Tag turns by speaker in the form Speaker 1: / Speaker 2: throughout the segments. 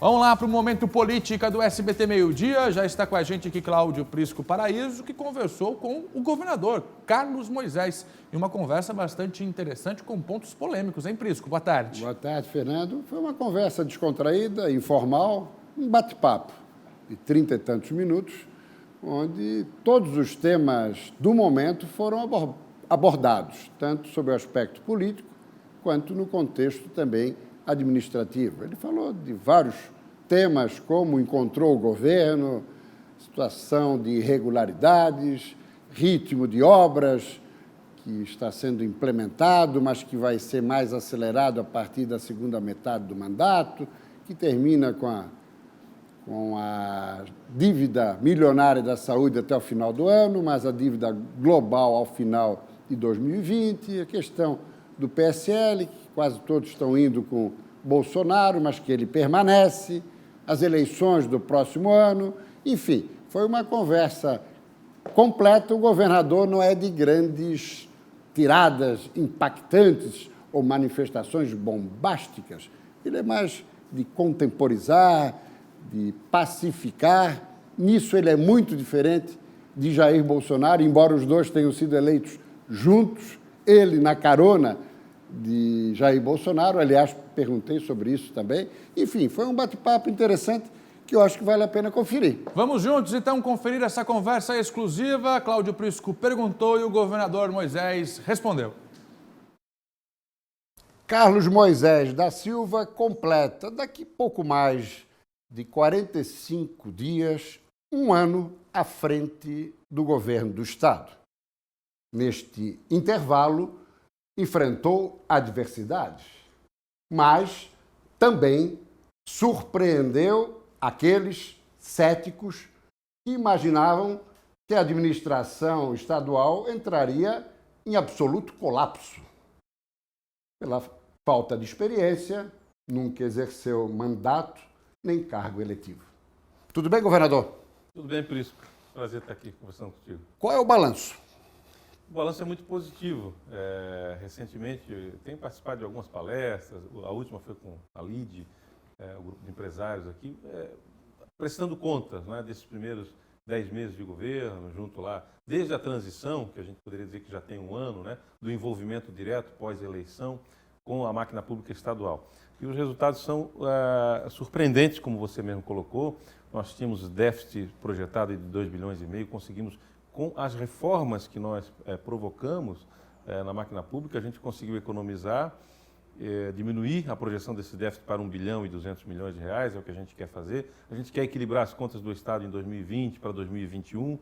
Speaker 1: Vamos lá para o Momento Política do SBT Meio-Dia. Já está com a gente aqui Cláudio Prisco Paraíso, que conversou com o governador Carlos Moisés. E uma conversa bastante interessante com pontos polêmicos, hein, Prisco? Boa tarde.
Speaker 2: Boa tarde, Fernando. Foi uma conversa descontraída, informal, um bate-papo de 30 e tantos minutos, onde todos os temas do momento foram abordados, tanto sob o aspecto político, quanto no contexto também administrativo. Ele falou de vários temas, como encontrou o governo, situação de irregularidades, ritmo de obras que está sendo implementado, mas que vai ser mais acelerado a partir da segunda metade do mandato, que termina com a dívida milionária da saúde até o final do ano, mas a dívida global ao final de 2020, a questão do PSL, que quase todos estão indo com Bolsonaro, mas que ele permanece, as eleições do próximo ano, enfim, foi uma conversa completa. O governador não é de grandes tiradas impactantes ou manifestações bombásticas, ele é mais de contemporizar, de pacificar. Nisso ele é muito diferente de Jair Bolsonaro, embora os dois tenham sido eleitos juntos, ele na carona de Jair Bolsonaro. Aliás, perguntei sobre isso também. Enfim, foi um bate-papo interessante que eu acho que vale a pena conferir.
Speaker 1: Vamos juntos, então, conferir essa conversa exclusiva. Cláudio Prisco perguntou e o governador Moisés respondeu.
Speaker 2: Carlos Moisés da Silva completa, daqui pouco mais de 45 dias, um ano à frente do governo do Estado. Neste intervalo, enfrentou adversidades, mas também surpreendeu aqueles céticos que imaginavam que a administração estadual entraria em absoluto colapso. Pela falta de experiência, nunca exerceu mandato nem cargo eletivo. Tudo bem, governador?
Speaker 3: Tudo bem, Prisco. Prazer estar aqui conversando contigo.
Speaker 2: Qual é o balanço?
Speaker 3: O balanço é muito positivo. Recentemente, tenho participado de algumas palestras, a última foi com a LIDE, o grupo de empresários aqui, prestando contas, né, desses primeiros 10 meses de governo, junto lá, desde a transição, que a gente poderia dizer que já tem um ano, né, do envolvimento direto pós-eleição com a máquina pública estadual. E os resultados são surpreendentes, como você mesmo colocou. Nós tínhamos déficit projetado de 2,5 bilhões, conseguimos, com as reformas que nós provocamos na máquina pública, a gente conseguiu economizar, diminuir a projeção desse déficit para 1 bilhão e 200 milhões de reais, é o que a gente quer fazer. A gente quer equilibrar as contas do Estado em 2020 para 2021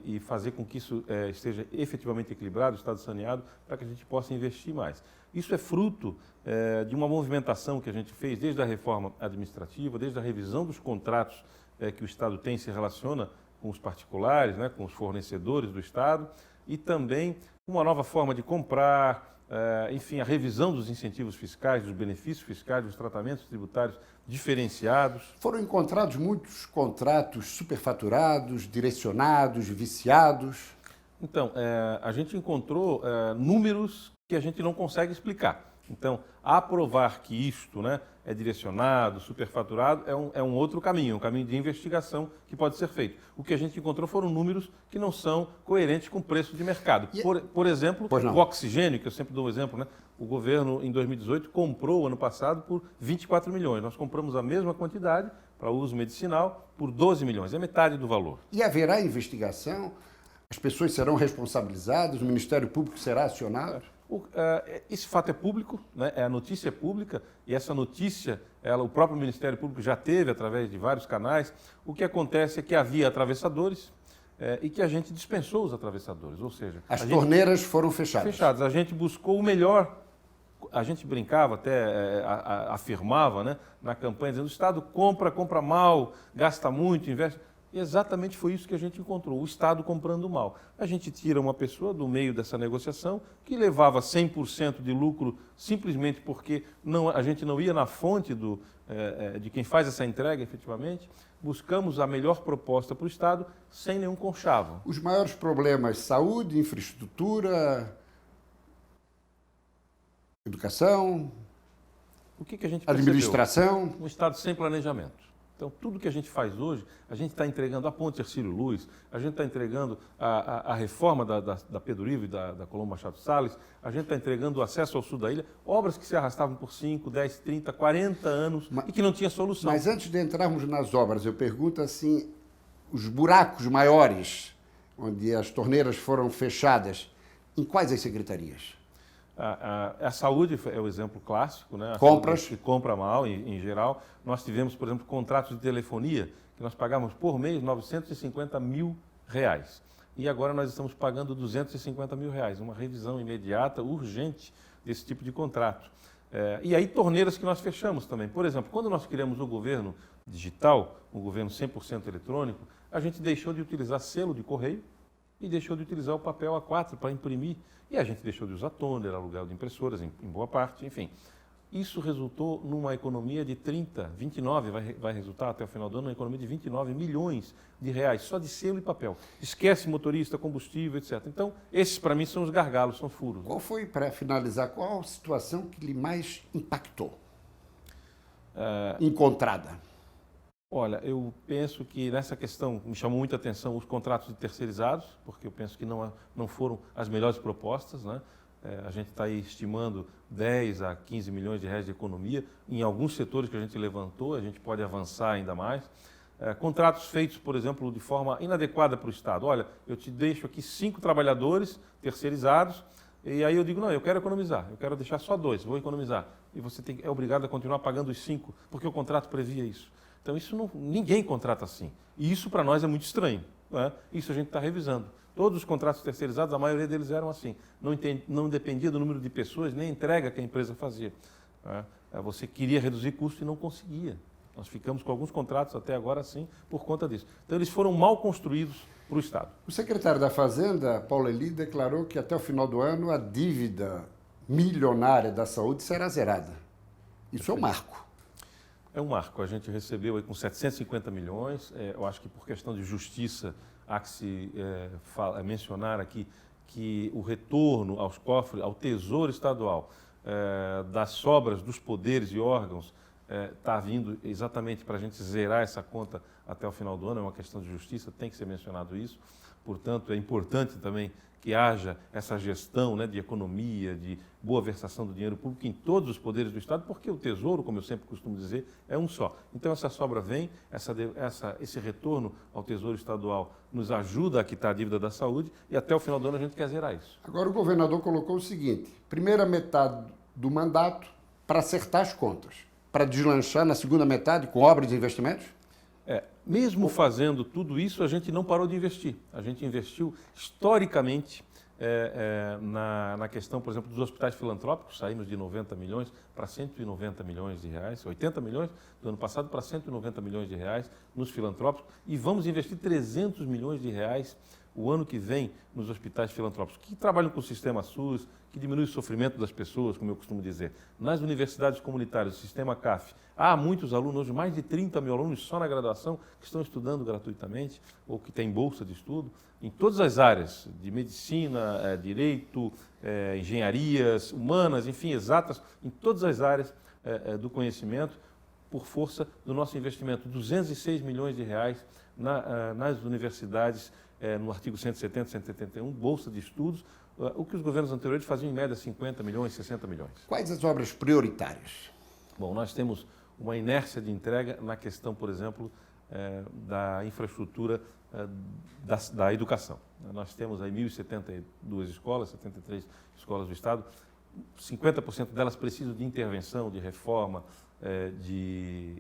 Speaker 3: e fazer com que isso esteja efetivamente equilibrado, o Estado saneado, para que a gente possa investir mais. Isso é fruto de uma movimentação que a gente fez desde a reforma administrativa, desde a revisão dos contratos que o Estado tem, se relaciona com os particulares, né, com os fornecedores do Estado, e também uma nova forma de comprar, enfim, a revisão dos incentivos fiscais, dos benefícios fiscais, dos tratamentos tributários diferenciados.
Speaker 2: Foram encontrados muitos contratos superfaturados, direcionados, viciados.
Speaker 3: Então, a gente encontrou números que a gente não consegue explicar. Então, aprovar que isto, né, é direcionado, superfaturado, é um outro caminho, um caminho de investigação que pode ser feito. O que a gente encontrou foram números que não são coerentes com o preço de mercado. Por exemplo, o oxigênio, que eu sempre dou um exemplo, né? O governo, em 2018, comprou, ano passado, por 24 milhões. Nós compramos a mesma quantidade para uso medicinal por 12 milhões, é metade do valor.
Speaker 2: E haverá investigação? As pessoas serão responsabilizadas? O Ministério Público será acionado?
Speaker 3: Esse fato é público, né? A notícia é pública, e essa notícia, o próprio Ministério Público já teve através de vários canais. O que acontece é que havia atravessadores e que a gente dispensou os atravessadores, ou seja...
Speaker 2: As torneiras foram fechadas.
Speaker 3: Fechadas. A gente buscou o melhor. A gente brincava, até afirmava, né, na campanha, dizendo: o Estado compra mal, gasta muito, investe... E exatamente foi isso que a gente encontrou, o Estado comprando mal. A gente tira uma pessoa do meio dessa negociação que levava 100% de lucro simplesmente porque a gente não ia na fonte de quem faz essa entrega efetivamente. Buscamos a melhor proposta para o Estado sem nenhum conchavo.
Speaker 2: Os maiores problemas: saúde, infraestrutura, educação...
Speaker 3: o que a gente percebeu?
Speaker 2: Administração.
Speaker 3: Um Estado sem planejamento. Então, tudo que a gente faz hoje, a gente está entregando a ponte Hercílio Luz, a gente está entregando a reforma da Pedro Ivo e da Colombo Machado Salles, a gente está entregando o acesso ao sul da ilha, obras que se arrastavam por 5, 10, 30, 40 anos e que não tinha solução.
Speaker 2: Mas antes de entrarmos nas obras, eu pergunto assim, os buracos maiores, onde as torneiras foram fechadas, em quais as secretarias?
Speaker 3: A saúde é o exemplo clássico, né?
Speaker 2: Compras.
Speaker 3: Que compra mal, em geral. Nós tivemos, por exemplo, contratos de telefonia que nós pagávamos por mês R$950 mil. E agora nós estamos pagando R$250 mil. Uma revisão imediata, urgente desse tipo de contrato. E aí torneiras que nós fechamos também. Por exemplo, quando nós criamos o governo digital, o governo 100% eletrônico, a gente deixou de utilizar selo de correio e deixou de utilizar o papel A4 para imprimir. E a gente deixou de usar toner, aluguel de impressoras, em boa parte, enfim. Isso resultou numa economia de 29, vai resultar até o final do ano, uma economia de R$29 milhões só de selo e papel. Esquece motorista, combustível, etc. Então, esses para mim são os gargalos, são furos.
Speaker 2: Qual foi, para finalizar, qual a situação que lhe mais impactou? Encontrada?
Speaker 3: Olha, eu penso que nessa questão me chamou muita atenção os contratos de terceirizados, porque eu penso que não foram as melhores propostas, né? A gente está aí estimando 10 a 15 milhões de reais de economia. Em alguns setores que a gente levantou, a gente pode avançar ainda mais. Contratos feitos, por exemplo, de forma inadequada para o Estado. Olha, eu te deixo aqui 5 trabalhadores terceirizados, e aí eu digo, não, eu quero economizar, eu quero deixar só 2, vou economizar. E você é obrigado a continuar pagando os 5, porque o contrato previa isso. Então, ninguém contrata assim. E isso, para nós, é muito estranho, né? Isso a gente está revisando. Todos os contratos terceirizados, a maioria deles eram assim. Não dependia do número de pessoas, nem entrega que a empresa fazia, né? Você queria reduzir custo e não conseguia. Nós ficamos com alguns contratos até agora assim, por conta disso. Então, eles foram mal construídos para o Estado.
Speaker 2: O secretário da Fazenda, Paulo Eli, declarou que até o final do ano a dívida milionária da saúde será zerada. Isso é um marco.
Speaker 3: É um marco. A gente recebeu aí com 750 milhões. Eu acho que por questão de justiça há que se mencionar aqui que o retorno aos cofres, ao Tesouro Estadual, das sobras dos poderes e órgãos está vindo exatamente para a gente zerar essa conta até o final do ano. É uma questão de justiça, tem que ser mencionado isso. Portanto, é importante também que haja essa gestão, né, de economia, de boa versação do dinheiro público em todos os poderes do Estado, porque o Tesouro, como eu sempre costumo dizer, é um só. Então, essa sobra vem, esse retorno ao Tesouro Estadual nos ajuda a quitar a dívida da saúde e até o final do ano a gente quer zerar isso.
Speaker 2: Agora, o governador colocou o seguinte, primeira metade do mandato para acertar as contas, para deslanchar na segunda metade com obras e investimentos?
Speaker 3: Mesmo fazendo tudo isso, a gente não parou de investir. A gente investiu historicamente na questão, por exemplo, dos hospitais filantrópicos. Saímos de 90 milhões para 190 milhões de reais, 80 milhões do ano passado para 190 milhões de reais nos filantrópicos e vamos investir 300 milhões de reais o ano que vem nos hospitais filantrópicos, que trabalham com o sistema SUS, que diminui o sofrimento das pessoas, como eu costumo dizer. Nas universidades comunitárias, o sistema CAF, há muitos alunos, hoje mais de 30 mil alunos só na graduação, que estão estudando gratuitamente, ou que têm bolsa de estudo, em todas as áreas, de medicina, direito, engenharias, humanas, enfim, exatas, em todas as áreas do conhecimento, por força do nosso investimento, 206 milhões de reais nas universidades, no artigo 170, 171, bolsa de estudos, o que os governos anteriores faziam em média 50 milhões, 60 milhões.
Speaker 2: Quais as obras prioritárias? Bom,
Speaker 3: nós temos uma inércia de entrega na questão, por exemplo, da infraestrutura da educação. Nós temos aí 1.072 escolas, 73 escolas do Estado, 50% delas precisam de intervenção, de reforma, de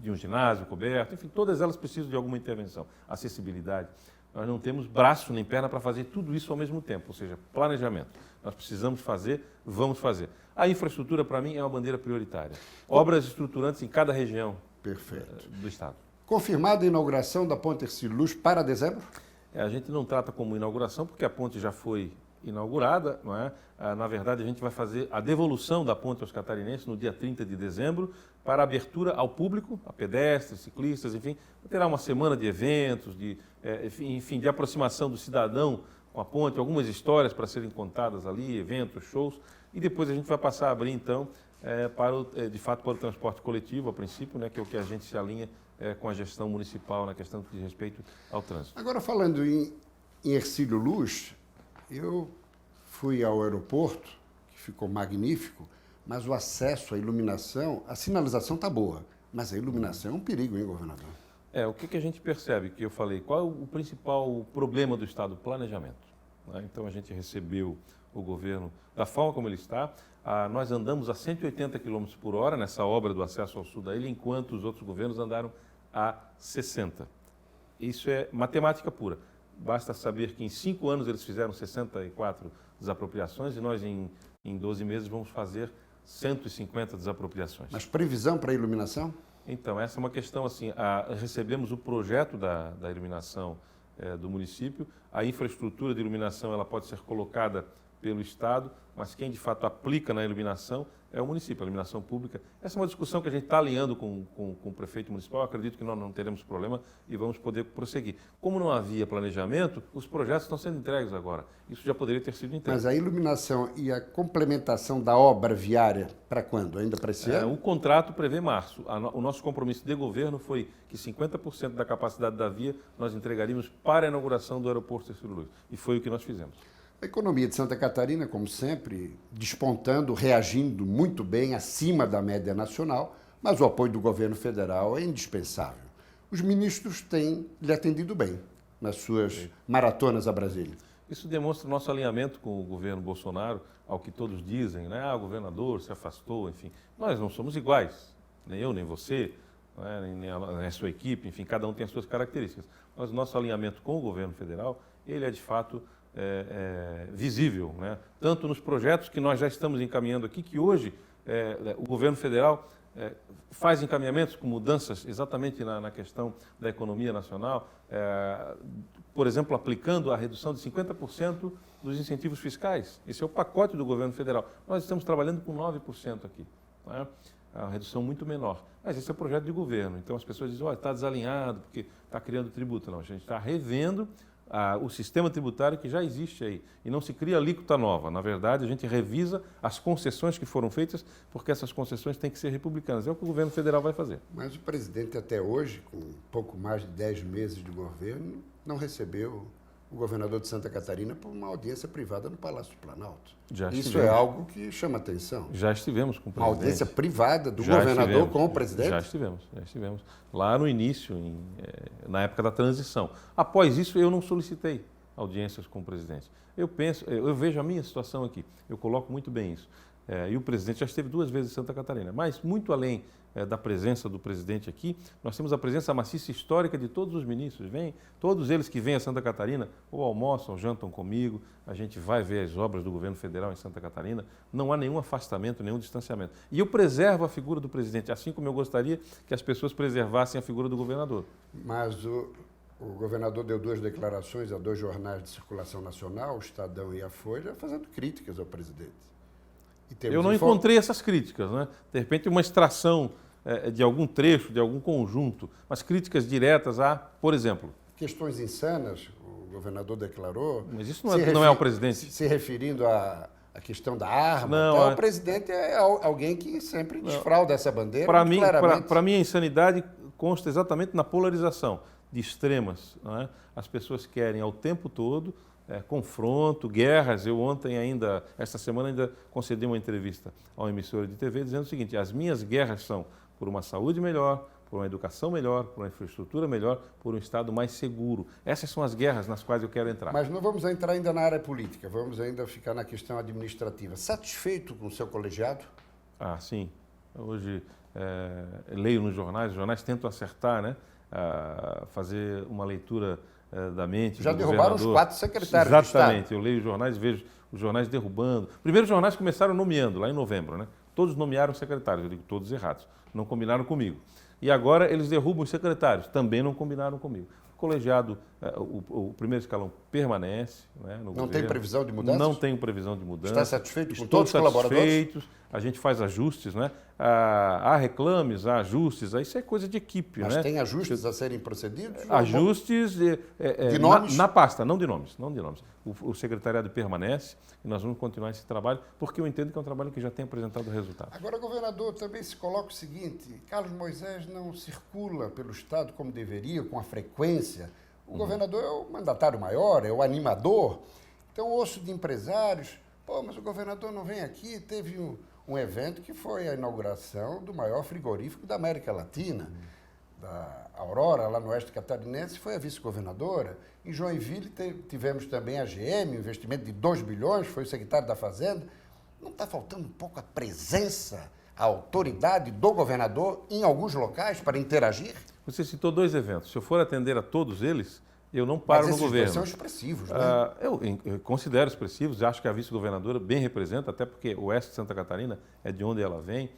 Speaker 3: um ginásio coberto, enfim, todas elas precisam de alguma intervenção. Acessibilidade. Nós não temos braço nem perna para fazer tudo isso ao mesmo tempo, ou seja, planejamento. Nós precisamos fazer, vamos fazer. A infraestrutura, para mim, é uma bandeira prioritária. Obras estruturantes em cada região do Estado.
Speaker 2: Confirmada a inauguração da Ponte Hercílio Luz para dezembro?
Speaker 3: A gente não trata como inauguração, porque a ponte já foi inaugurada, não é? Na verdade, a gente vai fazer a devolução da ponte aos catarinenses no dia 30 de dezembro para abertura ao público, a pedestres, ciclistas, enfim. Terá uma semana de eventos, de aproximação do cidadão com a ponte, algumas histórias para serem contadas ali, eventos, shows, e depois a gente vai passar a abrir, então, de fato, para o transporte coletivo, a princípio, né, que é o que a gente se alinha com a gestão municipal na questão que diz respeito ao trânsito.
Speaker 2: Agora, falando em Hercílio Luz, eu fui ao aeroporto, que ficou magnífico, mas o acesso à iluminação, a sinalização está boa, mas a iluminação é um perigo, hein, governador?
Speaker 3: O que a gente percebe, que eu falei, qual é o principal problema do Estado? Planejamento. Né? Então, a gente recebeu o governo da forma como ele está. Nós andamos a 180 km por hora nessa obra do acesso ao sul da ilha, enquanto os outros governos andaram a 60. Isso é matemática pura. Basta saber que em 5 anos eles fizeram 64 desapropriações e nós em 12 meses vamos fazer 150 desapropriações.
Speaker 2: Mas previsão para a iluminação?
Speaker 3: Então, essa é uma questão assim, recebemos o projeto da iluminação do município, a infraestrutura de iluminação ela pode ser colocada pelo Estado, mas quem de fato aplica na iluminação é o município, a iluminação pública. Essa é uma discussão que a gente está alinhando com o prefeito municipal, eu acredito que nós não teremos problema e vamos poder prosseguir. Como não havia planejamento, os projetos estão sendo entregues agora. Isso já poderia ter sido entregue.
Speaker 2: Mas a iluminação e a complementação da obra viária, para quando? Ainda para esse ano?
Speaker 3: O contrato prevê março. O nosso compromisso de governo foi que 50% da capacidade da via nós entregaríamos para a inauguração do aeroporto Hercílio Luz. E foi o que nós fizemos.
Speaker 2: A economia de Santa Catarina, como sempre, despontando, reagindo muito bem, acima da média nacional, mas o apoio do governo federal é indispensável. Os ministros têm lhe atendido bem nas suas maratonas a Brasília.
Speaker 3: Isso demonstra o nosso alinhamento com o governo Bolsonaro, ao que todos dizem, né? O governador se afastou, enfim. Nós não somos iguais, nem eu, nem você, né? nem a sua equipe, enfim, cada um tem as suas características. Mas o nosso alinhamento com o governo federal, ele é de fato visível, né? Tanto nos projetos que nós já estamos encaminhando aqui, que hoje o governo federal faz encaminhamentos com mudanças exatamente na questão da economia nacional, por exemplo, aplicando a redução de 50% dos incentivos fiscais. Esse é o pacote do governo federal. Nós estamos trabalhando com 9% aqui, né? É uma redução muito menor. Mas esse é o projeto de governo. Então as pessoas dizem, está desalinhado porque está criando tributo. Não, a gente está revendo o sistema tributário que já existe aí e não se cria alíquota nova. Na verdade, a gente revisa as concessões que foram feitas porque essas concessões têm que ser republicanas. É o que o governo federal vai fazer.
Speaker 2: Mas o presidente até hoje, com pouco mais de 10 meses de governo, não recebeu o governador de Santa Catarina por uma audiência privada no Palácio do Planalto. Isso é algo que chama atenção.
Speaker 3: Já estivemos com o presidente.
Speaker 2: Uma audiência privada do governador com o presidente?
Speaker 3: Já estivemos. Lá no início, na época da transição. Após isso, eu não solicitei audiências com o presidente. Eu vejo a minha situação aqui, eu coloco muito bem isso. E o presidente já esteve 2 vezes em Santa Catarina, mas muito além da presença do presidente aqui, nós temos a presença maciça histórica de todos os ministros. Todos eles que vêm a Santa Catarina, ou almoçam, ou jantam comigo, a gente vai ver as obras do governo federal em Santa Catarina, não há nenhum afastamento, nenhum distanciamento. E eu preservo a figura do presidente, assim como eu gostaria que as pessoas preservassem a figura do governador.
Speaker 2: Mas o governador deu 2 declarações a 2 jornais de circulação nacional, o Estadão e a Folha, fazendo críticas ao presidente.
Speaker 3: Eu não encontrei essas críticas, né? De repente, uma extração de algum trecho, de algum conjunto, mas críticas diretas a, por exemplo...
Speaker 2: Questões insanas, o governador declarou...
Speaker 3: Mas isso não é o presidente.
Speaker 2: Se referindo à questão da arma,
Speaker 3: não,
Speaker 2: então, o presidente é alguém que sempre desfralda essa bandeira.
Speaker 3: Para mim, a insanidade consta exatamente na polarização de extremas. Não é? As pessoas querem ao tempo todo... confronto, guerras. Eu esta semana ainda concedi uma entrevista a uma emissora de TV dizendo o seguinte: as minhas guerras são por uma saúde melhor, por uma educação melhor, por uma infraestrutura melhor, por um Estado mais seguro. Essas são as guerras nas quais eu quero entrar.
Speaker 2: Mas não vamos entrar ainda na área política, vamos ainda ficar na questão administrativa. Satisfeito com o seu colegiado?
Speaker 3: Sim. Hoje leio nos jornais, os jornais tentam acertar, né? Fazer uma leitura da mente
Speaker 2: já
Speaker 3: do
Speaker 2: derrubaram
Speaker 3: governador.
Speaker 2: os 4 secretários
Speaker 3: Exatamente, eu leio os jornais e vejo os jornais derrubando. Primeiro os jornais começaram nomeando, lá em novembro, né? Todos nomearam secretários, eu digo todos errados, não combinaram comigo. E agora eles derrubam os secretários, também não combinaram comigo. O colegiado, o primeiro escalão permanece, né, no governo.
Speaker 2: Não tem previsão de mudanças?
Speaker 3: Não tenho previsão de mudança.
Speaker 2: Está satisfeito com
Speaker 3: Estou
Speaker 2: todos os colaboradores?
Speaker 3: satisfeitos. A gente faz ajustes, né? Há reclames, há ajustes, isso é coisa de equipe.
Speaker 2: Mas
Speaker 3: né?
Speaker 2: tem ajustes a serem procedidos?
Speaker 3: Ajustes
Speaker 2: de nomes?
Speaker 3: na pasta, não de nomes. O secretariado permanece e nós vamos continuar esse trabalho, porque eu entendo que é um trabalho que já tem apresentado resultados.
Speaker 2: Agora, governador, também se coloca o seguinte, Carlos Moisés não circula pelo Estado como deveria, com a frequência. O governador é o mandatário maior, é o animador. Então, ouço de empresários, mas o governador não vem aqui, teve um evento que foi a inauguração do maior frigorífico da América Latina, da Aurora, lá no oeste catarinense, foi a vice-governadora. Em Joinville tivemos também a GM, um investimento de 2 bilhões, foi o secretário da Fazenda. Não está faltando um pouco a presença, a autoridade do governador em alguns locais para interagir?
Speaker 3: Você citou 2 eventos. Se eu for atender a todos eles, eu não paro no governo.
Speaker 2: Mas esses são expressivos, né?
Speaker 3: Eu considero expressivos, acho que a vice-governadora bem representa, até porque o oeste de Santa Catarina é de onde ela vem.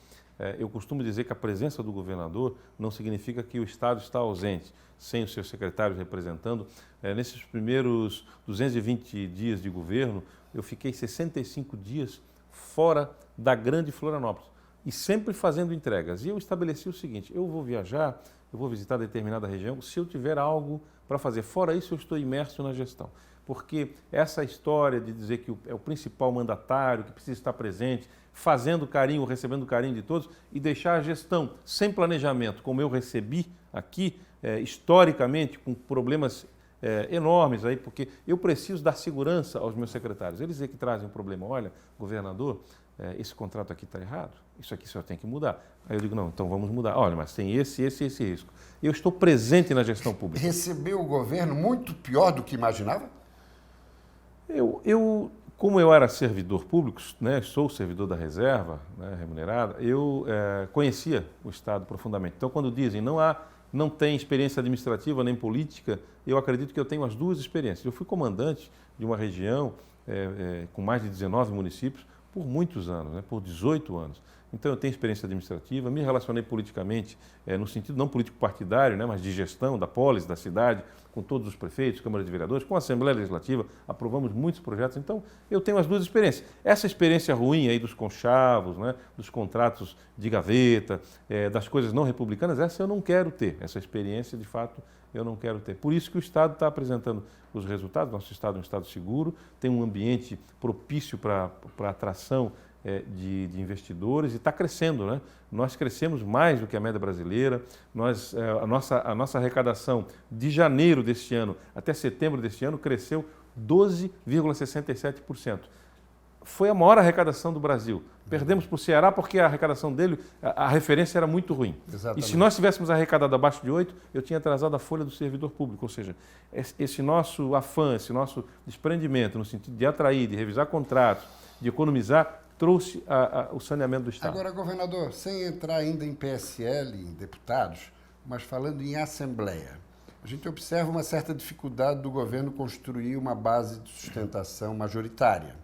Speaker 3: Eu costumo dizer que a presença do governador não significa que o Estado está ausente, sem os seus secretários representando. Nesses primeiros 220 dias de governo, eu fiquei 65 dias fora da grande Florianópolis e sempre fazendo entregas. E eu estabeleci o seguinte, eu vou viajar, eu vou visitar determinada região, se eu tiver algo para fazer. Fora isso, eu estou imerso na gestão. Porque essa história de dizer que é o principal mandatário, que precisa estar presente, fazendo carinho, recebendo carinho de todos, e deixar a gestão sem planejamento, como eu recebi aqui, historicamente, com problemas enormes aí, porque eu preciso dar segurança aos meus secretários. Eles é que trazem um problema, olha, governador, esse contrato aqui está errado, isso aqui só tem que mudar. Aí eu digo, não, então vamos mudar. Olha, mas tem esse risco. Eu estou presente na gestão pública.
Speaker 2: Recebeu o governo muito pior do que imaginava?
Speaker 3: Como eu era servidor público, né, sou servidor da reserva, né, remunerada, eu conhecia o Estado profundamente. Então, quando dizem não tem experiência administrativa nem política, eu acredito que eu tenho as 2 experiências. Eu fui comandante de uma região com mais de 19 municípios por muitos anos, né, por 18 anos. Então, eu tenho experiência administrativa, me relacionei politicamente, no sentido não político partidário, né, mas de gestão da polis, da cidade, com todos os prefeitos, câmaras de vereadores, com a Assembleia Legislativa, aprovamos muitos projetos. Então, eu tenho as 2 experiências. Essa experiência ruim aí dos conchavos, né, dos contratos de gaveta, das coisas não republicanas, essa eu não quero ter. Essa experiência, de fato, eu não quero ter. Por isso que o Estado está apresentando os resultados. Nosso Estado é um Estado seguro, tem um ambiente propício para a atração de investidores e está crescendo, né? Nós crescemos mais do que a média brasileira. A nossa arrecadação de janeiro deste ano até setembro deste ano cresceu 12,67%. Foi a maior arrecadação do Brasil. Perdemos para o Ceará porque a arrecadação dele, a referência era muito ruim.
Speaker 2: Exatamente.
Speaker 3: E se nós tivéssemos arrecadado abaixo de 8, eu tinha atrasado a folha do servidor público. Ou seja, esse nosso afã, esse nosso desprendimento no sentido de atrair, de revisar contratos, de economizar, trouxe o saneamento do Estado.
Speaker 2: Agora, governador, sem entrar ainda em PSL, em deputados, mas falando em Assembleia, a gente observa uma certa dificuldade do governo construir uma base de sustentação majoritária.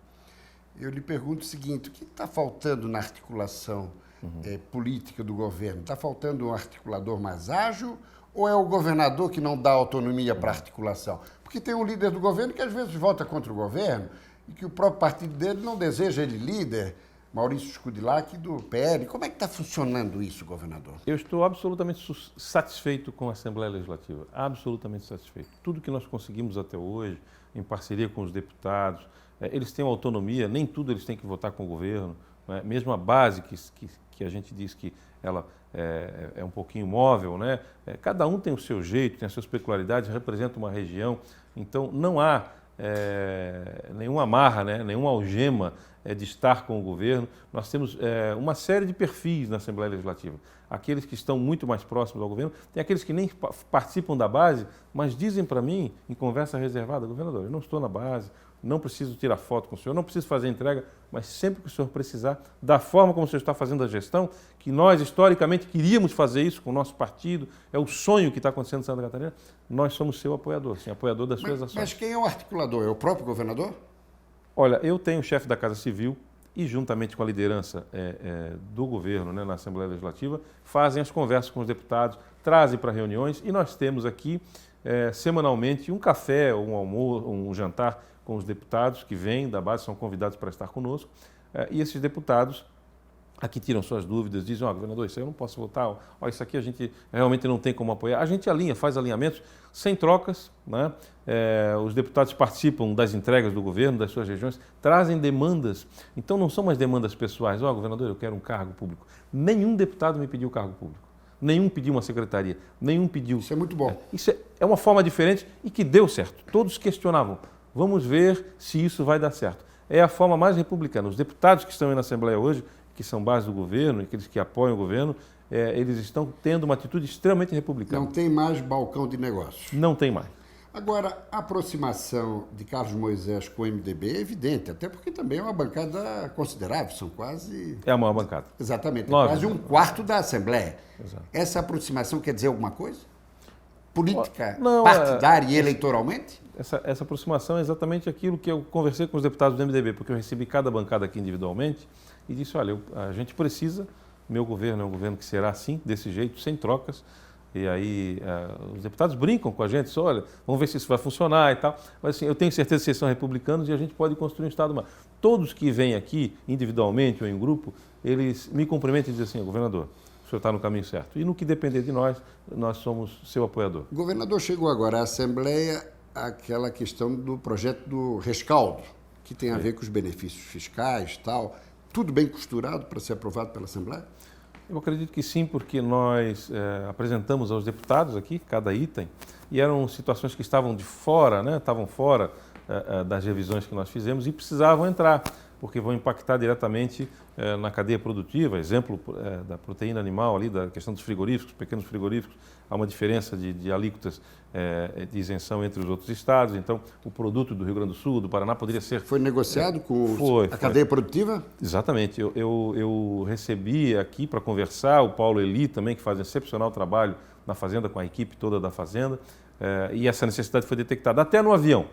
Speaker 2: Eu lhe pergunto o seguinte, o que está faltando na articulação política do governo? Está faltando um articulador mais ágil ou é o governador que não dá autonomia para a articulação? Porque tem um líder do governo que às vezes vota contra o governo e que o próprio partido dele não deseja ele líder, Maurício Scudilhac, do PL. Como é que está funcionando isso, governador?
Speaker 3: Eu estou absolutamente satisfeito com a Assembleia Legislativa, absolutamente satisfeito. Tudo que nós conseguimos até hoje, em parceria com os deputados, eles têm autonomia, nem tudo eles têm que votar com o governo, né? Mesmo a base que a gente diz que ela é um pouquinho móvel, né? Cada um tem o seu jeito, tem as suas peculiaridades, representa uma região, então não há nenhuma amarra, né? Nenhuma algema de estar com o governo. Nós temos uma série de perfis na Assembleia Legislativa. Aqueles que estão muito mais próximos ao governo, tem aqueles que nem participam da base, mas dizem para mim, em conversa reservada, governador, eu não estou na base, não preciso tirar foto com o senhor, não preciso fazer entrega, mas sempre que o senhor precisar, da forma como o senhor está fazendo a gestão, que nós historicamente queríamos fazer isso com o nosso partido, é o sonho que está acontecendo em Santa Catarina, nós somos seu apoiador, sim, apoiador das suas ações.
Speaker 2: Mas quem é o articulador? É o próprio governador?
Speaker 3: Olha, eu tenho o chefe da Casa Civil, e juntamente com a liderança do governo, né, na Assembleia Legislativa, fazem as conversas com os deputados, trazem para reuniões e nós temos aqui semanalmente um café, um almoço, um jantar com os deputados que vêm da base, são convidados para estar conosco, e esses deputados aqui tiram suas dúvidas, dizem, governador, isso aí eu não posso votar, isso aqui a gente realmente não tem como apoiar. A gente alinha, faz alinhamentos sem trocas, né? Os deputados participam das entregas do governo, das suas regiões, trazem demandas. Então não são mais demandas pessoais, governador, eu quero um cargo público. Nenhum deputado me pediu cargo público, nenhum pediu uma secretaria, nenhum pediu...
Speaker 2: Isso é muito bom.
Speaker 3: Isso é uma forma diferente e que deu certo. Todos questionavam, vamos ver se isso vai dar certo. É a forma mais republicana. Os deputados que estão aí na Assembleia hoje, que são base do governo, aqueles que apoiam o governo, eles estão tendo uma atitude extremamente republicana.
Speaker 2: Não tem mais balcão de negócios.
Speaker 3: Não tem mais.
Speaker 2: Agora, a aproximação de Carlos Moisés com o MDB é evidente, até porque também é uma bancada considerável, são quase...
Speaker 3: É a maior bancada.
Speaker 2: Exatamente,
Speaker 3: Quase
Speaker 2: um quarto da Assembleia.
Speaker 3: Exato.
Speaker 2: Essa aproximação quer dizer alguma coisa? Política,
Speaker 3: não,
Speaker 2: partidária e eleitoralmente?
Speaker 3: Essa aproximação é exatamente aquilo que eu conversei com os deputados do MDB, porque eu recebi cada bancada aqui individualmente e disse, olha, a gente precisa, meu governo é um governo que será assim, desse jeito, sem trocas. E aí os deputados brincam com a gente, dizem, olha, vamos ver se isso vai funcionar e tal. Mas assim, eu tenho certeza que vocês são republicanos e a gente pode construir um Estado maior. Todos que vêm aqui, individualmente ou em grupo, eles me cumprimentam e dizem assim, governador, o senhor está no caminho certo. E no que depender de nós, nós somos seu apoiador.
Speaker 2: O governador chegou agora à Assembleia aquela questão do projeto do rescaldo, que tem a ver com os benefícios fiscais e tal. Tudo bem costurado para ser aprovado pela Assembleia?
Speaker 3: Eu acredito que sim, porque nós apresentamos aos deputados aqui cada item e eram situações que estavam de fora, né? Estavam fora das revisões que nós fizemos e precisavam entrar, porque vão impactar diretamente na cadeia produtiva. Exemplo da proteína animal ali, da questão dos frigoríficos, pequenos frigoríficos, há uma diferença de alíquotas de isenção entre os outros estados. Então, o produto do Rio Grande do Sul, do Paraná, poderia ser...
Speaker 2: Foi negociado com a cadeia produtiva?
Speaker 3: Exatamente. Eu recebi aqui para conversar o Paulo Eli também, que faz um excepcional trabalho na Fazenda, com a equipe toda da Fazenda, e essa necessidade foi detectada até no avião.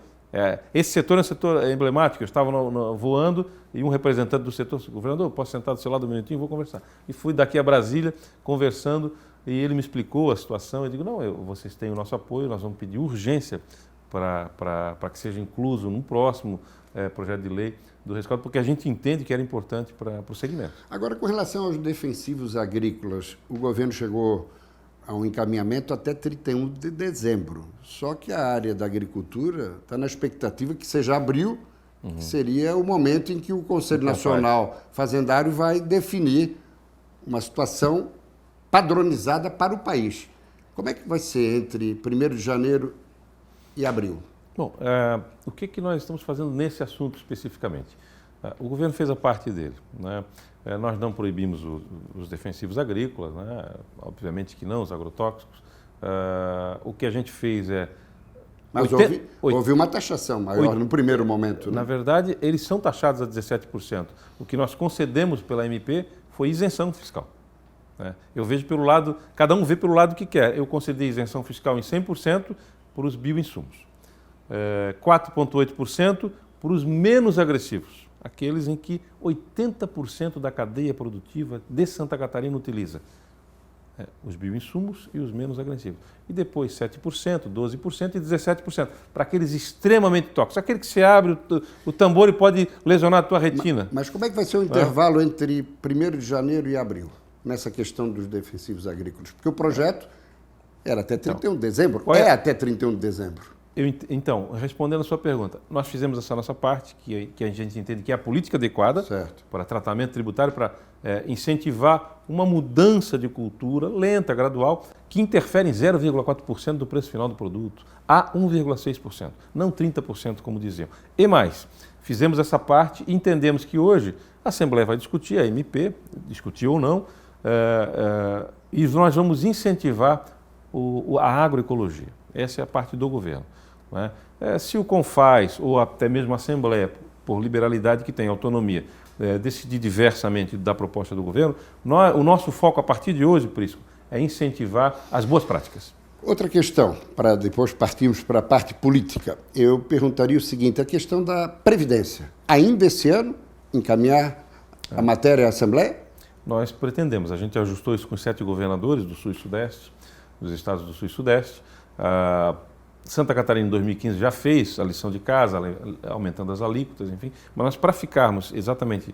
Speaker 3: Esse setor é um setor emblemático. Eu estava voando e um representante do setor disse, governador, posso sentar do seu lado um minutinho? Vou conversar. E fui daqui a Brasília conversando e ele me explicou a situação. Eu digo, não, vocês têm o nosso apoio, nós vamos pedir urgência para que seja incluso num próximo projeto de lei do rescaldo, porque a gente entende que era importante para o segmento.
Speaker 2: Agora, com relação aos defensivos agrícolas, o governo chegou a um encaminhamento até 31 de dezembro. Só que a área da agricultura está na expectativa que seja abril, que seria o momento em que o Conselho Nacional Fazendário vai definir uma situação padronizada para o país. Como é que vai ser entre 1º de janeiro e abril?
Speaker 3: Bom, o que nós estamos fazendo nesse assunto especificamente? O governo fez a parte dele, né? Nós não proibimos os defensivos agrícolas, né? Obviamente que não, os agrotóxicos. O que a gente fez
Speaker 2: Mas houve uma taxação maior no primeiro momento. Né?
Speaker 3: Na verdade, eles são taxados a 17%. O que nós concedemos pela MP foi isenção fiscal. Eu vejo pelo lado, cada um vê pelo lado que quer. Eu concedi isenção fiscal em 100% para os bioinsumos, 4,8% para os menos agressivos, aqueles em que 80% da cadeia produtiva de Santa Catarina utiliza os bioinsumos e os menos agressivos. E depois 7%, 12% e 17% para aqueles extremamente tóxicos, aquele que você abre o tambor e pode lesionar a tua retina.
Speaker 2: Mas como é que vai ser o intervalo entre 1º de janeiro e abril, nessa questão dos defensivos agrícolas? Porque o projeto era até 31 de dezembro, até 31 de dezembro.
Speaker 3: Então, respondendo a sua pergunta, nós fizemos essa nossa parte, que a gente entende que é a política adequada para tratamento tributário, para incentivar uma mudança de cultura lenta, gradual, que interfere em 0,4% do preço final do produto, a 1,6%, não 30%, como diziam. E mais, fizemos essa parte e entendemos que hoje a Assembleia vai discutir, a MP, discutir ou não, e nós vamos incentivar a agroecologia. Essa é a parte do governo. Se o CONFAS ou até mesmo a Assembleia, por liberalidade que tem, autonomia, decidir diversamente da proposta do governo, o nosso foco a partir de hoje, Prisco, é incentivar as boas práticas.
Speaker 2: Outra questão, para depois partirmos para a parte política, eu perguntaria o seguinte, a questão da Previdência. Ainda esse ano, encaminhar A matéria é a Assembleia?
Speaker 3: Nós pretendemos. A gente ajustou isso com 7 governadores do Sul e Sudeste, dos estados do Sul e Sudeste. Santa Catarina, em 2015, já fez a lição de casa, aumentando as alíquotas, enfim. Mas nós, para ficarmos exatamente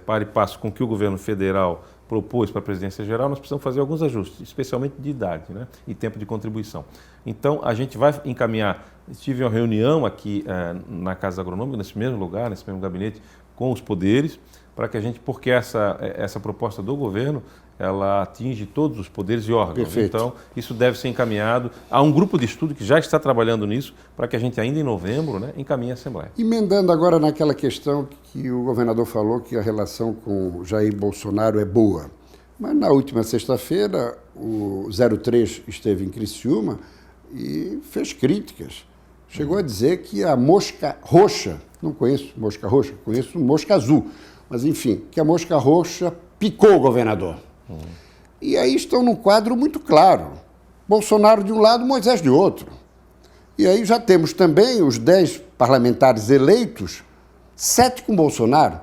Speaker 3: par e passo com o que o governo federal propôs para a presidência geral, nós precisamos fazer alguns ajustes, especialmente de idade, né, e tempo de contribuição. Então, a gente vai encaminhar. Tive uma reunião aqui na Casa Agronômica, nesse mesmo lugar, nesse mesmo gabinete, com os poderes, para que a gente, porque essa proposta do governo, ela atinge todos os poderes e órgãos.
Speaker 2: Perfeito.
Speaker 3: Então, isso deve ser encaminhado. Há um grupo de estudo que já está trabalhando nisso, para que a gente ainda em novembro, né, encaminhe a Assembleia.
Speaker 2: Emendando agora naquela questão que o governador falou, que a relação com Jair Bolsonaro é boa. Mas na última sexta-feira, o 03 esteve em Criciúma e fez críticas. Chegou a dizer que a mosca roxa, não conheço mosca roxa, conheço mosca azul, mas enfim, que a mosca roxa picou o governador. E aí estão num quadro muito claro. Bolsonaro de um lado, Moisés de outro. E aí já temos também os 10 parlamentares eleitos, 7 com Bolsonaro.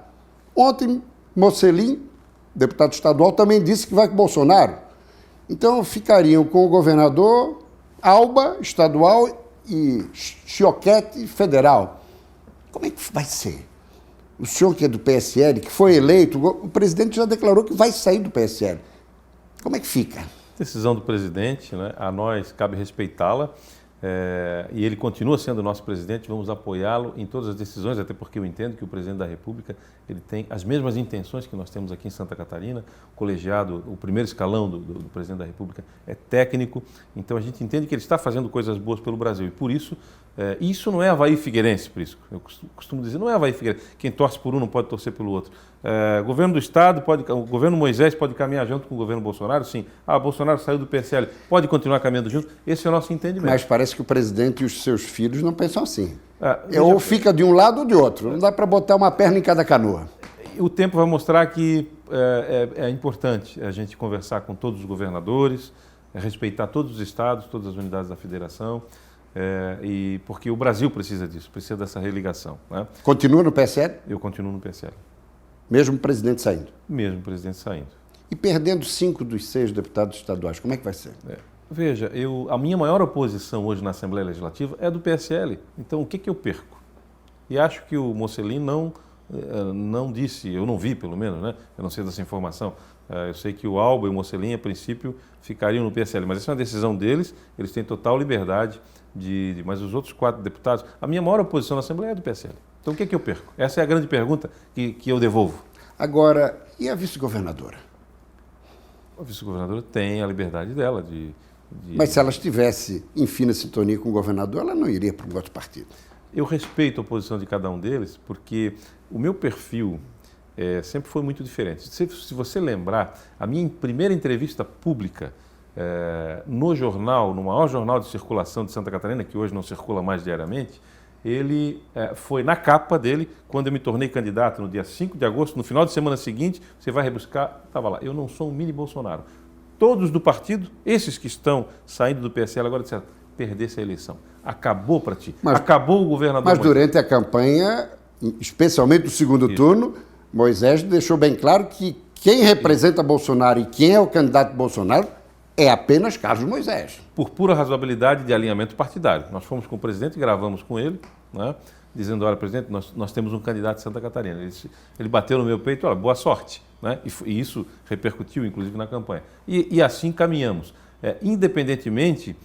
Speaker 2: Ontem, Mocelin, deputado estadual, também disse que vai com Bolsonaro. Então ficariam com o governador, Alba, estadual, e Chioquete, federal. Como é que vai ser? O senhor que é do PSL, que foi eleito, o presidente já declarou que vai sair do PSL. Como é que fica?
Speaker 3: Decisão do presidente, né? A nós cabe respeitá-la, e ele continua sendo nosso presidente, vamos apoiá-lo em todas as decisões, até porque eu entendo que o presidente da República ele tem as mesmas intenções que nós temos aqui em Santa Catarina. O colegiado, o primeiro escalão do presidente da República é técnico, então a gente entende que ele está fazendo coisas boas pelo Brasil, e por isso, isso não é Avaí Figueirense, Prisco. Eu costumo dizer, não é Avaí Figueirense. Quem torce por um não pode torcer pelo outro. O governo do Estado, o governo Moisés pode caminhar junto com o governo Bolsonaro, sim. Bolsonaro saiu do PSL, pode continuar caminhando junto. Esse é o nosso entendimento.
Speaker 2: Mas parece que o presidente e os seus filhos não pensam assim. Ou fica de um lado ou de outro. Não dá para botar uma perna em cada canoa.
Speaker 3: O tempo vai mostrar que é importante a gente conversar com todos os governadores, respeitar todos os estados, todas as unidades da federação, e porque o Brasil precisa disso, precisa dessa religação, né?
Speaker 2: Continua no PSL?
Speaker 3: Eu continuo no PSL.
Speaker 2: Mesmo o presidente saindo?
Speaker 3: Mesmo o presidente saindo.
Speaker 2: E perdendo 5 dos 6 deputados estaduais, como é que vai ser?
Speaker 3: Veja, a minha maior oposição hoje na Assembleia Legislativa é do PSL. Então, o que eu perco? E acho que o Mocelin não disse, eu não vi pelo menos, né? Eu não sei dessa informação. Eu sei que o Alba e o Mocelin, a princípio, ficariam no PSL, mas essa é uma decisão deles, eles têm total liberdade mas os outros 4 deputados, a minha maior oposição na Assembleia é do PSL. Então o que eu perco? Essa é a grande pergunta que eu devolvo.
Speaker 2: Agora, e a vice-governadora?
Speaker 3: A vice-governadora tem a liberdade dela de...
Speaker 2: Mas se ela estivesse em fina sintonia com o governador, ela não iria para um outro partido.
Speaker 3: Eu respeito a posição de cada um deles, porque o meu perfil sempre foi muito diferente. Se você lembrar, a minha primeira entrevista pública no jornal, no maior jornal de circulação de Santa Catarina, que hoje não circula mais diariamente, ele foi na capa dele, quando eu me tornei candidato no dia 5 de agosto, no final de semana seguinte, você vai rebuscar, estava lá, eu não sou um mini Bolsonaro. Todos do partido, esses que estão saindo do PSL agora disseram, perdesse a eleição. Acabou para ti. Acabou o governador.
Speaker 2: Mas durante a campanha, especialmente no segundo turno, Moisés deixou bem claro que quem representa Bolsonaro e quem é o candidato de Bolsonaro é apenas Carlos Moisés.
Speaker 3: Por pura razoabilidade de alinhamento partidário. Nós fomos com o presidente, gravamos com ele, né, dizendo, olha, presidente, nós temos um candidato de Santa Catarina. Ele bateu no meu peito, olha, boa sorte. Né? E isso repercutiu, inclusive, na campanha. E assim caminhamos. Independentemente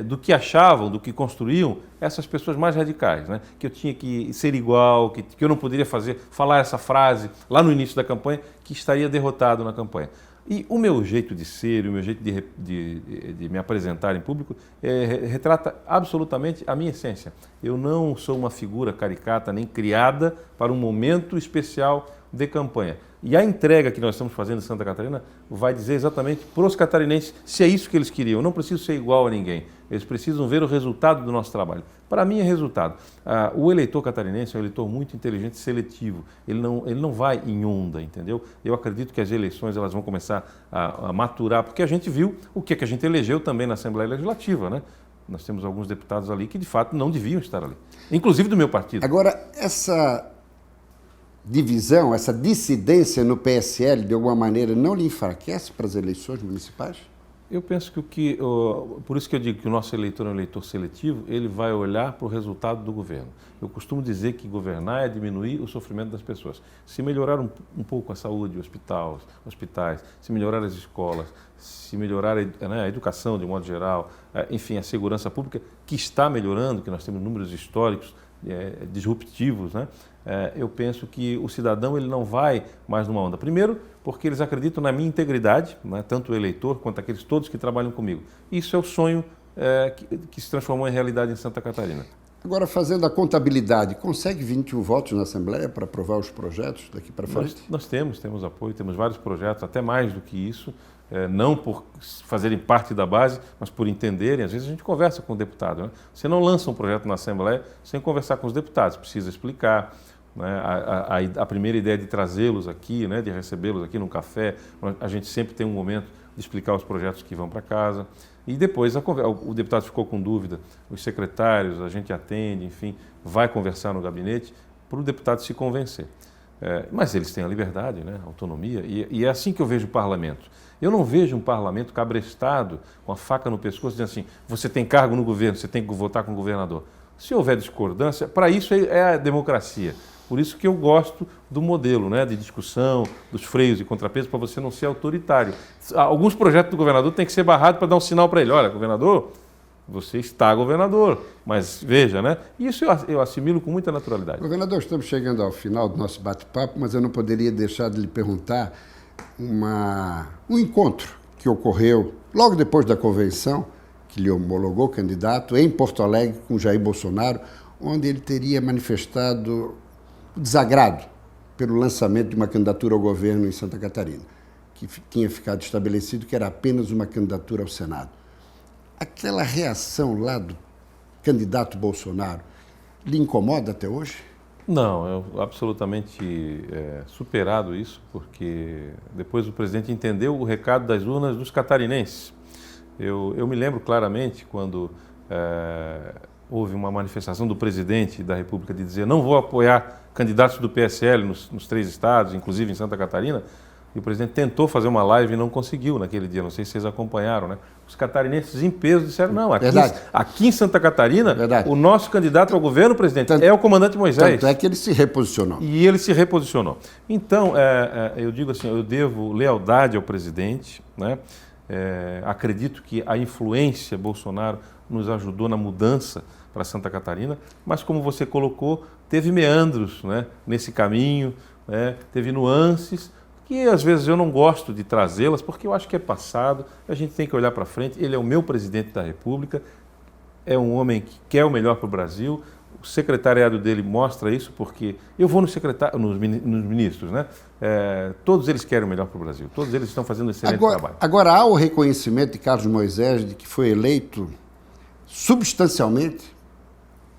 Speaker 3: do que achavam, do que construíam, essas pessoas mais radicais, né? Que eu tinha que ser igual, que eu não poderia falar essa frase lá no início da campanha, que estaria derrotado na campanha. E o meu jeito de ser, o meu jeito de me apresentar em público retrata absolutamente a minha essência. Eu não sou uma figura caricata nem criada para um momento especial de campanha. E a entrega que nós estamos fazendo em Santa Catarina vai dizer exatamente para os catarinenses se é isso que eles queriam. Eu não preciso ser igual a ninguém. Eles precisam ver o resultado do nosso trabalho. Para mim é resultado. O eleitor catarinense é um eleitor muito inteligente e seletivo. Ele não vai em onda, entendeu? Eu acredito que as eleições elas vão começar a maturar, porque a gente viu o que a gente elegeu também na Assembleia Legislativa, né? Nós temos alguns deputados ali que, de fato, não deviam estar ali. Inclusive do meu partido.
Speaker 2: Agora, essa divisão, essa dissidência no PSL, de alguma maneira, não lhe enfraquece para as eleições municipais?
Speaker 3: Eu penso por isso que eu digo que o nosso eleitor é um eleitor seletivo, ele vai olhar para o resultado do governo. Eu costumo dizer que governar é diminuir o sofrimento das pessoas. Se melhorar um pouco a saúde, hospitais, se melhorar as escolas, se melhorar a educação de modo geral, enfim, a segurança pública, que está melhorando, que nós temos números históricos disruptivos, né? Eu penso que o cidadão ele não vai mais numa onda. Primeiro, porque eles acreditam na minha integridade, né? Tanto o eleitor quanto aqueles todos que trabalham comigo. Isso é o sonho que se transformou em realidade em Santa Catarina.
Speaker 2: Agora, fazendo a contabilidade, consegue 21 votos na Assembleia para aprovar os projetos daqui para frente?
Speaker 3: Nós temos apoio, temos vários projetos, até mais do que isso, não por fazerem parte da base, mas por entenderem. Às vezes a gente conversa com o deputado, né? Você não lança um projeto na Assembleia sem conversar com os deputados, precisa explicar. Né? A primeira ideia de trazê-los aqui, né? De recebê-los aqui num café, a gente sempre tem um momento de explicar os projetos que vão para casa. E depois o deputado ficou com dúvida, os secretários, a gente atende, enfim, vai conversar no gabinete para o deputado se convencer. Mas eles têm a liberdade, né? A autonomia, e é assim que eu vejo o parlamento. Eu não vejo um parlamento cabrestado, com a faca no pescoço, dizendo assim, você tem cargo no governo, você tem que votar com o governador. Se houver discordância, para isso é a democracia. Por isso que eu gosto do modelo, né, de discussão, dos freios e contrapesos, para você não ser autoritário. Alguns projetos do governador têm que ser barrados para dar um sinal para ele. Olha, governador, você está governador, mas veja, né? Isso eu assimilo com muita naturalidade.
Speaker 2: Governador, estamos chegando ao final do nosso bate-papo, mas eu não poderia deixar de lhe perguntar um encontro que ocorreu logo depois da convenção, que lhe homologou candidato, em Porto Alegre, com Jair Bolsonaro, onde ele teria manifestado o desagrado pelo lançamento de uma candidatura ao governo em Santa Catarina, que tinha ficado estabelecido que era apenas uma candidatura ao Senado. Aquela reação lá do candidato Bolsonaro lhe incomoda até hoje?
Speaker 3: Não, eu absolutamente superado isso, porque depois o presidente entendeu o recado das urnas dos catarinenses. Eu me lembro claramente quando houve uma manifestação do presidente da República de dizer não vou apoiar candidatos do PSL nos 3 estados, inclusive em Santa Catarina, e o presidente tentou fazer uma live e não conseguiu naquele dia, não sei se vocês acompanharam, né? Os catarinenses em peso disseram, não, aqui em Santa Catarina, o nosso candidato ao governo, presidente, é o comandante Moisés.
Speaker 2: Tanto é que ele se reposicionou.
Speaker 3: E ele se reposicionou. Então, eu digo assim, eu devo lealdade ao presidente, né? Acredito que a influência Bolsonaro nos ajudou na mudança para Santa Catarina, mas como você colocou, teve meandros, né, nesse caminho, né, teve nuances que às vezes eu não gosto de trazê-las porque eu acho que é passado, a gente tem que olhar para frente. Ele é o meu presidente da República, é um homem que quer o melhor para o Brasil, o secretariado dele mostra isso porque eu vou nos ministros, né? Todos eles querem o melhor para o Brasil, todos eles estão fazendo um excelente trabalho.
Speaker 2: Agora, há o reconhecimento de Carlos Moisés de que foi eleito substancialmente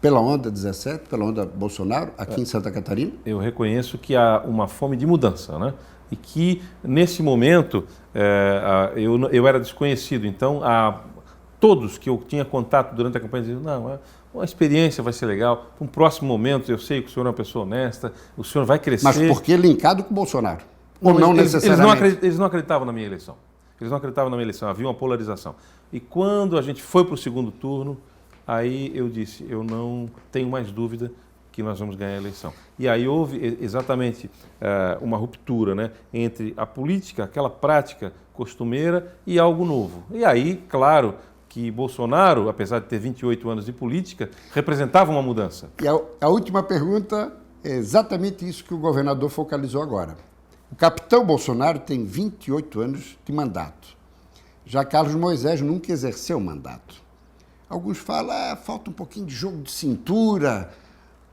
Speaker 2: pela onda 17, pela onda Bolsonaro, aqui em Santa Catarina?
Speaker 3: Eu reconheço que há uma fome de mudança, né? E que, nesse momento, eu era desconhecido. Então, todos que eu tinha contato durante a campanha diziam, não, uma experiência vai ser legal, um próximo momento, eu sei que o senhor é uma pessoa honesta, o senhor vai crescer.
Speaker 2: Mas por que linkado com o Bolsonaro? Ou não necessariamente?
Speaker 3: Eles não acreditavam na minha eleição. Eles não acreditavam na minha eleição, havia uma polarização. E quando a gente foi para o segundo turno, aí eu disse, eu não tenho mais dúvida que nós vamos ganhar a eleição. E aí houve exatamente uma ruptura, né, entre a política, aquela prática costumeira e algo novo. E aí, claro, que Bolsonaro, apesar de ter 28 anos de política, representava uma mudança.
Speaker 2: E a última pergunta é exatamente isso que o governador focalizou agora. O capitão Bolsonaro tem 28 anos de mandato. Já Carlos Moisés nunca exerceu mandato. Alguns falam, falta um pouquinho de jogo de cintura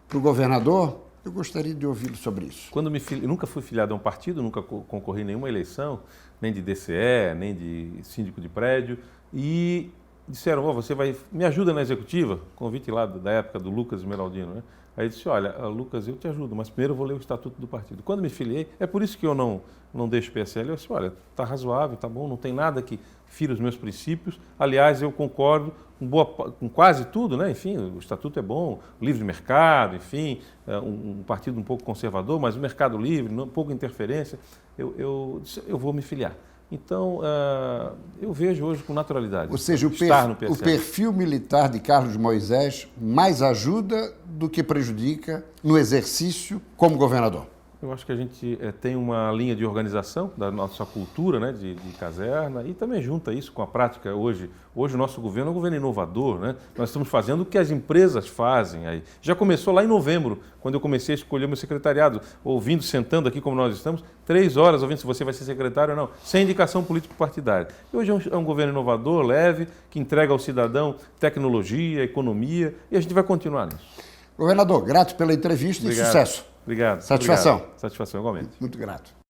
Speaker 2: para o governador. Eu gostaria de ouvi-lo sobre isso.
Speaker 3: Eu nunca fui filiado a um partido, nunca concorri em nenhuma eleição, nem de DCE, nem de síndico de prédio, e disseram, você me ajuda na executiva, convite lá da época do Lucas Esmeraldino, né? Aí eu disse, olha, Lucas, eu te ajudo, mas primeiro eu vou ler o estatuto do partido. Quando me filiei, é por isso que eu não deixo o PSL. Eu disse, olha, está razoável, está bom, não tem nada que fira os meus princípios. Aliás, eu concordo com quase tudo, né? Enfim, o estatuto é bom, livre mercado, enfim, um partido um pouco conservador, mas o mercado livre, pouca interferência. Eu vou me filiar. Então, eu vejo hoje com naturalidade.
Speaker 2: Ou seja, o perfil militar de Carlos Moisés mais ajuda do que prejudica no exercício como governador?
Speaker 3: Eu acho que a gente tem uma linha de organização da nossa cultura, né, de caserna, e também junta isso com a prática hoje. Hoje o nosso governo é um governo inovador, né? Nós estamos fazendo o que as empresas fazem aí. Já começou lá em novembro, quando eu comecei a escolher meu secretariado, sentando aqui como nós estamos, 3 horas ouvindo se você vai ser secretário ou não, sem indicação político-partidária. E hoje é um governo inovador, leve, que entrega ao cidadão tecnologia, economia, e a gente vai continuar nisso.
Speaker 2: Governador, grato pela entrevista. Obrigado. E sucesso.
Speaker 3: Obrigado.
Speaker 2: Satisfação.
Speaker 3: Obrigado. Satisfação, igualmente.
Speaker 2: Muito grato.